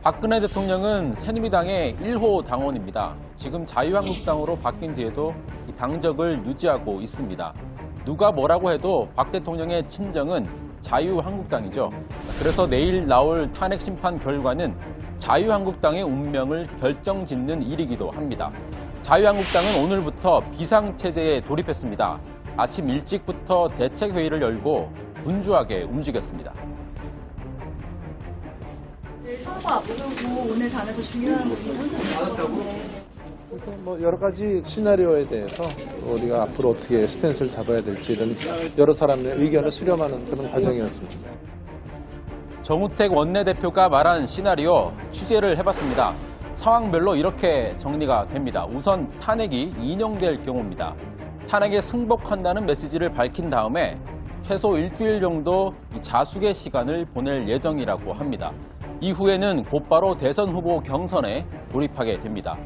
박근혜 대통령은 새누리당의 1호 당원입니다. 지금 자유한국당으로 바뀐 뒤에도 이 당적을 유지하고 있습니다. 누가 뭐라고 해도 박 대통령의 친정은 자유한국당이죠. 그래서 내일 나올 탄핵 심판 결과는 자유한국당의 운명을 결정짓는 일이기도 합니다. 자유한국당은 오늘부터 비상체제에 돌입했습니다. 아침 일찍부터 대책회의를 열고 분주하게 움직였습니다. 내일 선거 앞두고 오늘 당에서 중요한 무엇을 여러 가지 시나리오에 대해서 우리가 앞으로 어떻게 스탠스를 잡아야 될지 이런 여러 사람의 의견을 수렴하는 그런 과정이었습니다. 정우택 원내대표가 말한 시나리오 취재를 해봤습니다. 상황별로 이렇게 정리가 됩니다. 우선 탄핵이 인용될 경우입니다. 탄핵에 승복한다는 메시지를 밝힌 다음에 최소 일주일 정도 자숙의 시간을 보낼 예정이라고 합니다. 이후에는 곧바로 대선 후보 경선에 돌입하게 됩니다.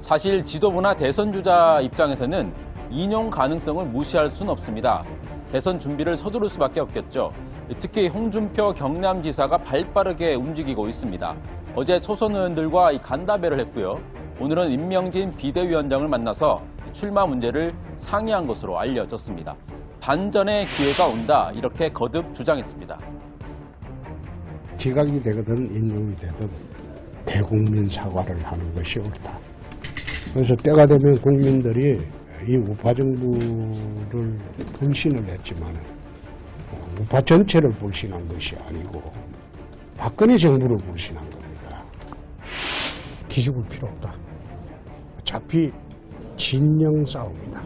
사실 지도부나 대선 주자 입장에서는 인용 가능성을 무시할 수는 없습니다. 대선 준비를 서두를 수밖에 없겠죠. 특히 홍준표 경남지사가 발빠르게 움직이고 있습니다. 어제 초선 의원들과 간담회를 했고요. 오늘은 임명진 비대위원장을 만나서 출마 문제를 상의한 것으로 알려졌습니다. 반전의 기회가 온다 이렇게 거듭 주장했습니다. 기각이 되거든 인용이 되든 대국민 사과를 하는 것이 옳다. 그래서 때가 되면 국민들이 이 우파 정부를 불신을 했지만 우파 전체를 불신한 것이 아니고 박근혜 정부를 불신한 겁니다. 기죽을 필요 없다. 어차피 진영 싸움이다.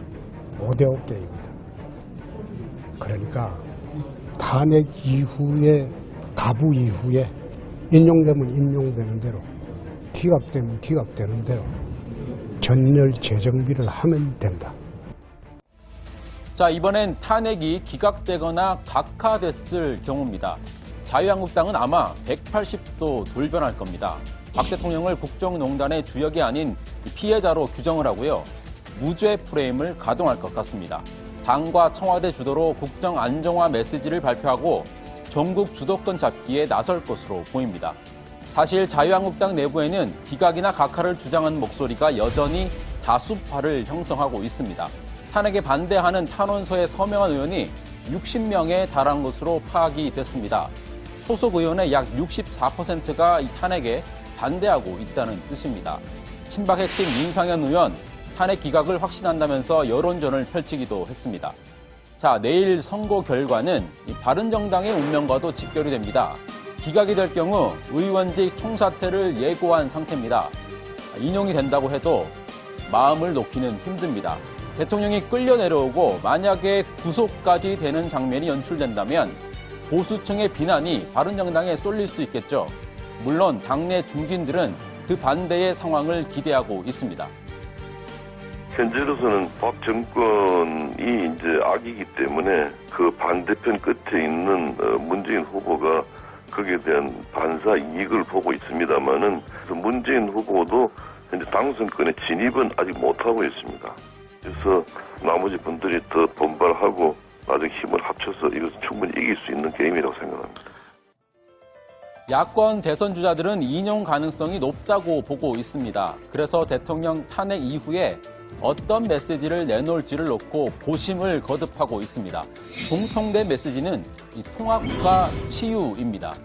5대5 게임이다. 그러니까 탄핵 이후에 가부 이후에 인용되면 인용되는 대로 기각되면 기각되는 대로 전멸 재정비를 하면 된다. 자, 이번엔 탄핵이 기각되거나 각하됐을 경우입니다. 자유한국당은 아마 180도 돌변할 겁니다. 박 대통령을 국정농단의 주역이 아닌 피해자로 규정을 하고요. 무죄 프레임을 가동할 것 같습니다. 당과 청와대 주도로 국정 안정화 메시지를 발표하고 전국 주도권 잡기에 나설 것으로 보입니다. 사실 자유한국당 내부에는 기각이나 각하를 주장하는 목소리가 여전히 다수파를 형성하고 있습니다. 탄핵에 반대하는 탄원서에 서명한 의원이 60명에 달한 것으로 파악이 됐습니다. 소속 의원의 약 64%가 이 탄핵에 반대하고 있다는 뜻입니다. 친박 핵심 윤상현 의원 탄핵 기각을 확신한다면서 여론전을 펼치기도 했습니다. 자, 내일 선거 결과는 이 바른정당의 운명과도 직결이 됩니다. 기각이 될 경우 의원직 총사퇴를 예고한 상태입니다. 인용이 된다고 해도 마음을 놓기는 힘듭니다. 대통령이 끌려 내려오고 만약에 구속까지 되는 장면이 연출된다면 보수층의 비난이 바른정당에 쏠릴 수도 있겠죠. 물론 당내 중진들은 그 반대의 상황을 기대하고 있습니다. 현재로서는 박 정권이 이제 악이기 때문에 그 반대편 끝에 있는 문재인 후보가 거기에 대한 반사 이익을 보고 있습니다만은 문재인 후보도 현재 당선권에 진입은 아직 못하고 있습니다. 그래서 나머지 분들이 더 분발하고 나중에 힘을 합쳐서 이것을 충분히 이길 수 있는 게임이라고 생각합니다. 야권 대선 주자들은 인용 가능성이 높다고 보고 있습니다. 그래서 대통령 탄핵 이후에 어떤 메시지를 내놓을지를 놓고 고심을 거듭하고 있습니다. 공통된 메시지는 통합과 치유입니다.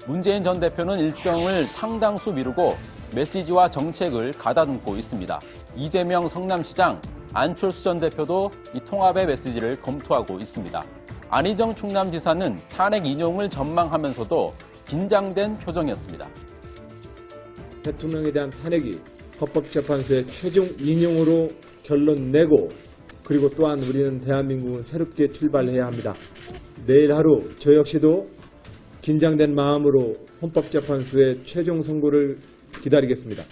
문재인 전 대표는 일정을 상당수 미루고 메시지와 정책을 가다듬고 있습니다. 이재명 성남시장, 안철수 전 대표도 이 통합의 메시지를 검토하고 있습니다. 안희정 충남지사는 탄핵 인용을 전망하면서도 긴장된 표정이었습니다. 대통령에 대한 탄핵이 헌법재판소의 최종 인용으로 결론 내고 그리고 또한 우리는 대한민국은 새롭게 출발해야 합니다. 내일 하루 저 역시도 긴장된 마음으로 헌법재판소의 최종 선고를 기다리겠습니다.